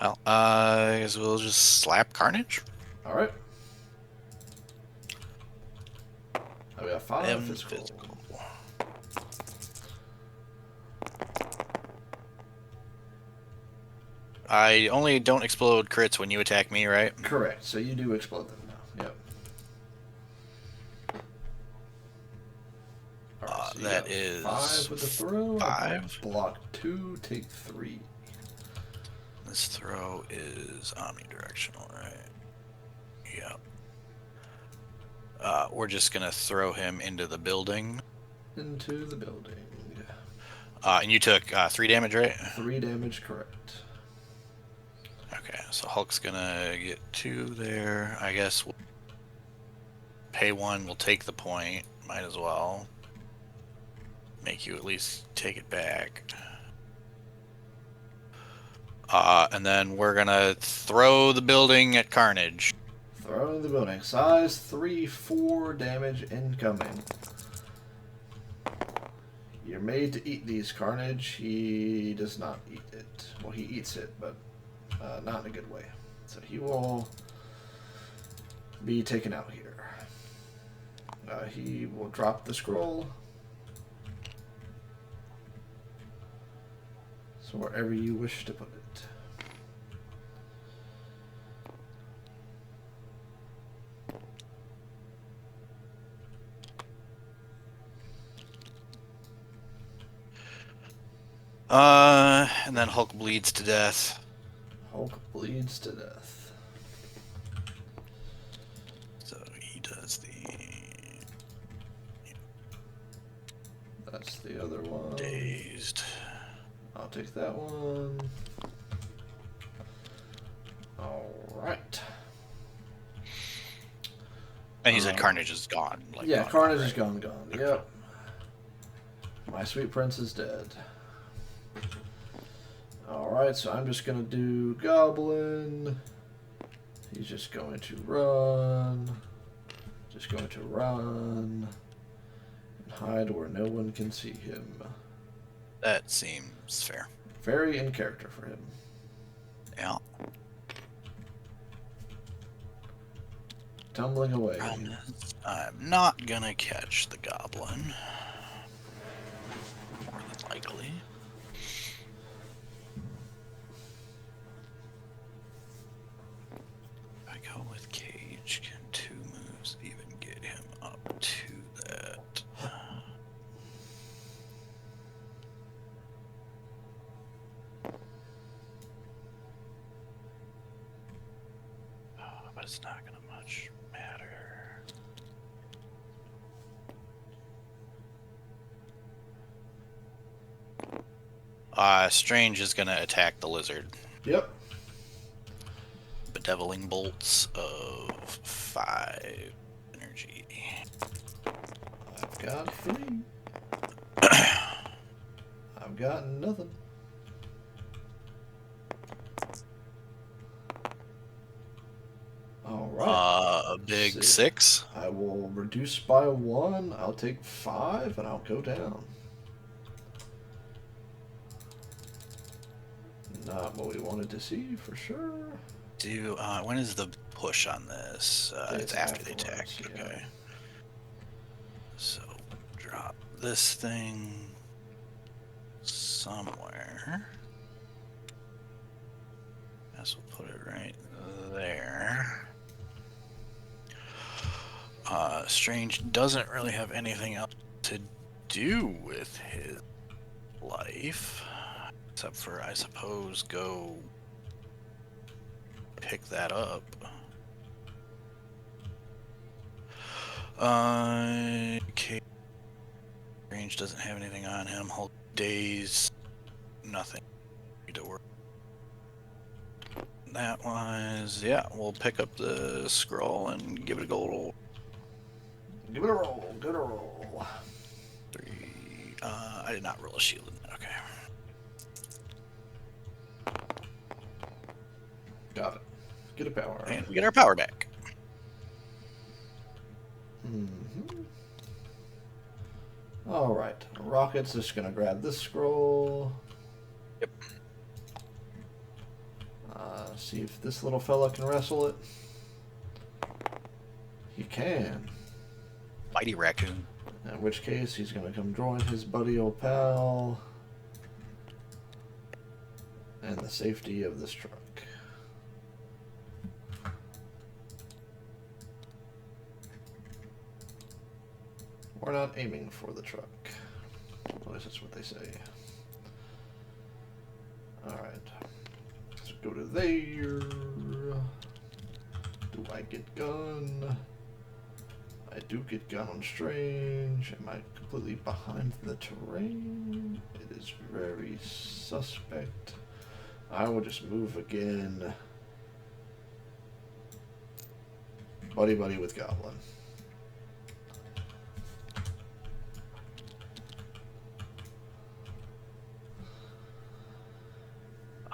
Well, I guess we'll just slap Carnage. All right. Oh, we got 5 M physical. physical. I only don't explode crits when you attack me, right? Correct. So you do explode them now. Yep. All right, so you That got is 5 with the throw. 5. Block 2, take 3. This throw is omnidirectional, right? Yep. We're just gonna throw him into the building. Into the building. And you took 3 damage, right? 3 damage, correct. Okay, so Hulk's gonna get 2 there. I guess we'll pay 1. We'll take the point. Might as well make you at least take it back. And then we're gonna throw the building at Carnage. Throw the building. Size 3, 4 damage incoming. You're made to eat these, Carnage. He does not eat it. Well, he eats it, but not in a good way. So he will be taken out here. He will drop the scroll. So wherever you wish to put it. And then Hulk bleeds to death. Hulk bleeds to death. So he does the... That's the other one. Dazed. I'll take that one. Alright. And he said Carnage is gone. Like, yeah, gone, Carnage right? is gone. Yep. My sweet prince is dead. Alright, so I'm just going to do Goblin. He's just going to run. Just going to run. And hide where no one can see him. That seems fair. Very in character for him. Yeah. Tumbling away. I'm not gonna catch the goblin. More than likely. If I go with Cage, can 2 moves even get him up to that? But it's not gonna much matter. Strange is gonna attack the lizard. Yep. Bedeviling bolts of 5 energy. I've got 3. I've got nothing. Alright. A big 6. I will reduce by 1. I'll take 5 and I'll go down. Not what we wanted to see for sure. When is the push on this? It's after the attack. Yeah. Okay. So drop this thing somewhere. Guess we'll put it right there. Strange doesn't really have anything else to do with his life. Except for, I suppose, go pick that up. Okay. Range doesn't have anything on him. Hold days. Nothing to work. That was, yeah, we'll pick up the scroll and give it a go roll. Give it a roll. Give it a roll. 3. I did not roll a shield. Okay. Got it. Get a power. And we get our power back. Alright. Rocket's just going to grab this scroll. Yep. See if this little fella can wrestle it. He can. Mighty Raccoon. In which case, he's going to come join his buddy old pal. and the safety of this truck. We're not aiming for the truck. At least that's what they say. Alright. Let's go to there. Do I get gun? I do get gun on Strange. Am I completely behind the terrain? It is very suspect. I will just move again. Buddy with Goblin.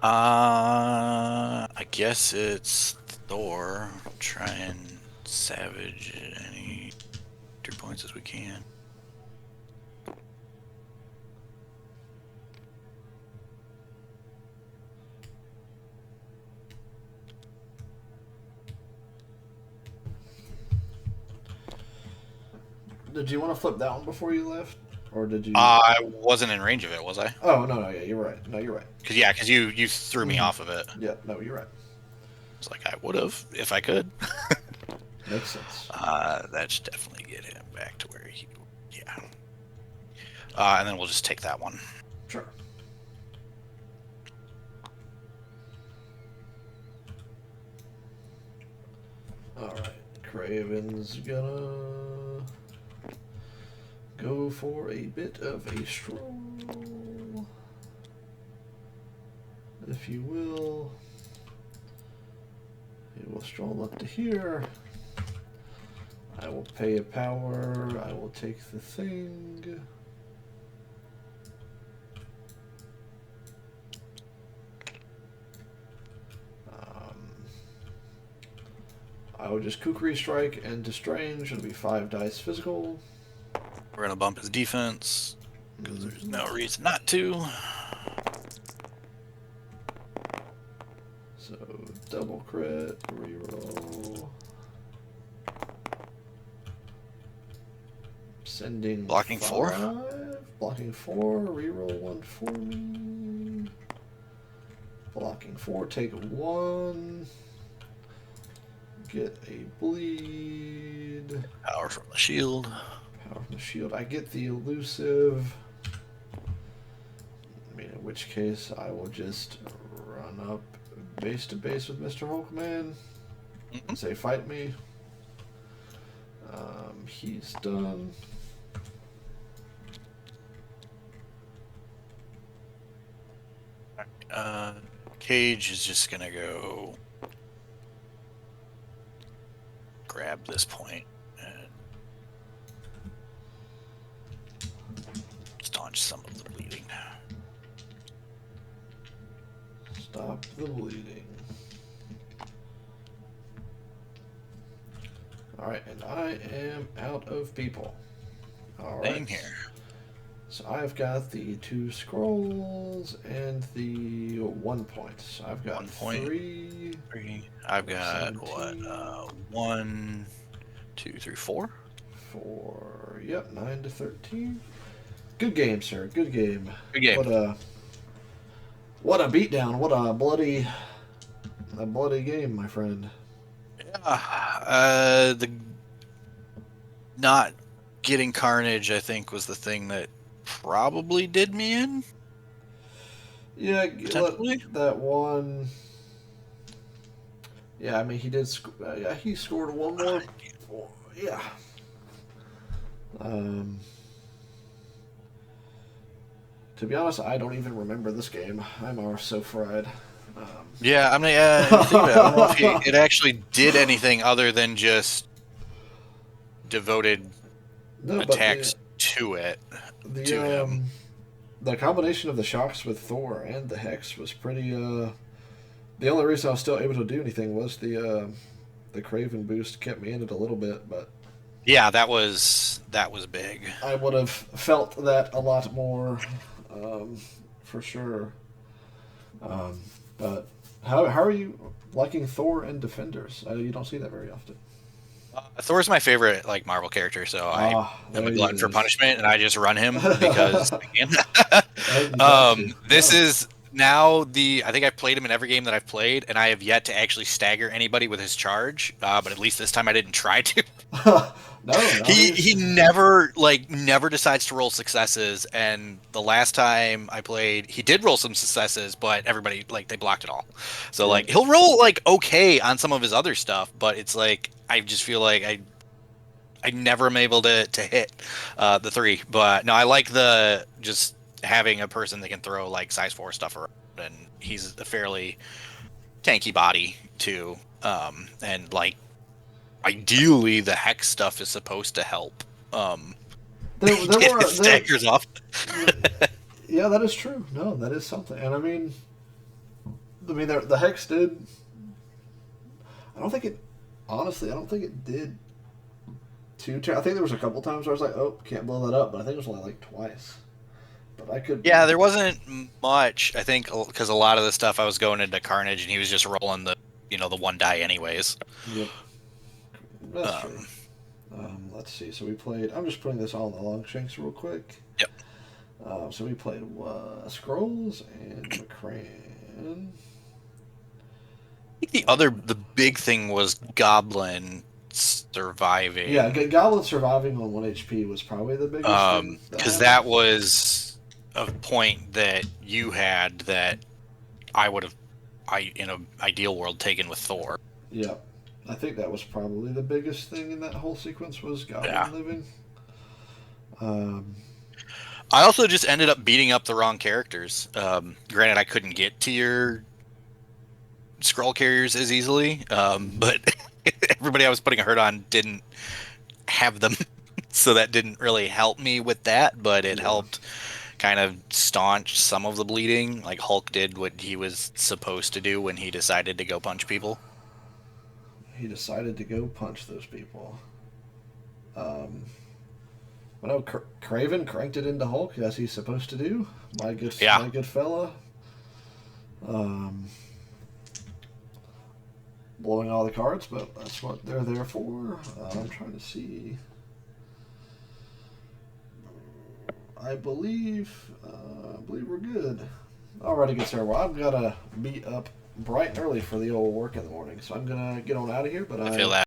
I guess it's Thor. Try and savage any 3 points as we can. Did you want to flip that one before you left? Or did you? I wasn't in range of it, was I? Oh, no, yeah, you're right. No, you're right. Because you threw me off of it. Yeah, no, you're right. It's like I would have if I could. Makes sense. That should definitely get him back to where he, yeah. And then we'll just take that one. Sure. Alright, Craven's gonna go for a bit of a stroll, if you will. He will stroll up to here. I will pay a power. I will take the thing. I will just Kukri strike and Destrange. It'll be 5 dice physical. We're gonna bump his defense because there's no reason not to. So double crit, reroll. Sending Blocking 5, 4. Blocking 4. Reroll 1 for me. Blocking 4. Take 1. Get a bleed. Power from the shield. Power from the shield. I get the elusive. I mean, in which case I will just run up base to base with Mr. Hulkman and say, fight me. He's done. Cage is just gonna go grab this point and staunch some of the bleeding. Stop the bleeding. Alright, and I am out of people. Alright. Same here. So I've got the 2 scrolls and the 1 point. So I've got 1 point. 3. I've got 17. 1, 2, 3, 4. 4. Yep, 9 to 13. Good game, sir. Good game. Good game. What a beatdown. What a bloody game, my friend. Yeah. The not getting Carnage, I think, was the thing that probably did me in. Yeah, Potentially. that one. Yeah, I mean, he did. Yeah, he scored 1 more. Yeah. To be honest, I don't even remember this game. I'm so fried. Yeah, I mean, I don't know if it actually did anything other than just devoted attacks to it. To him. The combination of the shocks with Thor and the Hex was pretty. The only reason I was still able to do anything was the Craven boost kept me in it a little bit, but yeah, that was big. I would have felt that a lot more, for sure. But how are you liking Thor and Defenders? You don't see that very often. Thor's my favorite Marvel character, so I'm a glutton for punishment, and I just run him because I can. now I think I've played him in every game that I've played, and I have yet to actually stagger anybody with his charge. But at least this time I didn't try to. No, He never decides to roll successes, and the last time I played, he did roll some successes, but everybody like they blocked it all. So yeah. like he'll roll like okay on some of his other stuff, but it's like I just feel like I never am able to hit the 3. But no, I like the just having a person that can throw like size 4 stuff around, and he's a fairly tanky body too. And like ideally the hex stuff is supposed to help. There Get were his staggers off. Yeah, that is true. No, that is something. And I mean, the hex did. I don't think it. Honestly, I don't think it did I think there was a couple times where I was like, "Oh, can't blow that up," but I think it was only like twice. But I could. Yeah, there wasn't much. I think because a lot of the stuff I was going into Carnage, and he was just rolling the 1 die anyways. Yep, that's true. Let's see. So we played. I'm just putting this all in the Longshanks real quick. Yep. So we played Scrolls and McCran. I think the big thing was Goblin surviving. Yeah, Goblin surviving on 1 HP was probably the biggest thing. Because that was a point that you had that I would have, in an ideal world, taken with Thor. Yeah, I think that was probably the biggest thing in that whole sequence was Goblin living. I also just ended up beating up the wrong characters. Granted, I couldn't get to your scroll carriers as easily, but everybody I was putting a hurt on didn't have them, so that didn't really help me with that, but it helped kind of staunch some of the bleeding. Like Hulk did what he was supposed to do when he decided to go punch people. He decided to go punch those people. But no, Craven cranked it into Hulk as he's supposed to do. My good fella. Blowing all the cards, but that's what they're there for. I'm trying to see. I believe we're good. Alrighty, good sir. Well, I've got to be up bright and early for the old work in the morning, so I'm gonna get on out of here. But I feel that.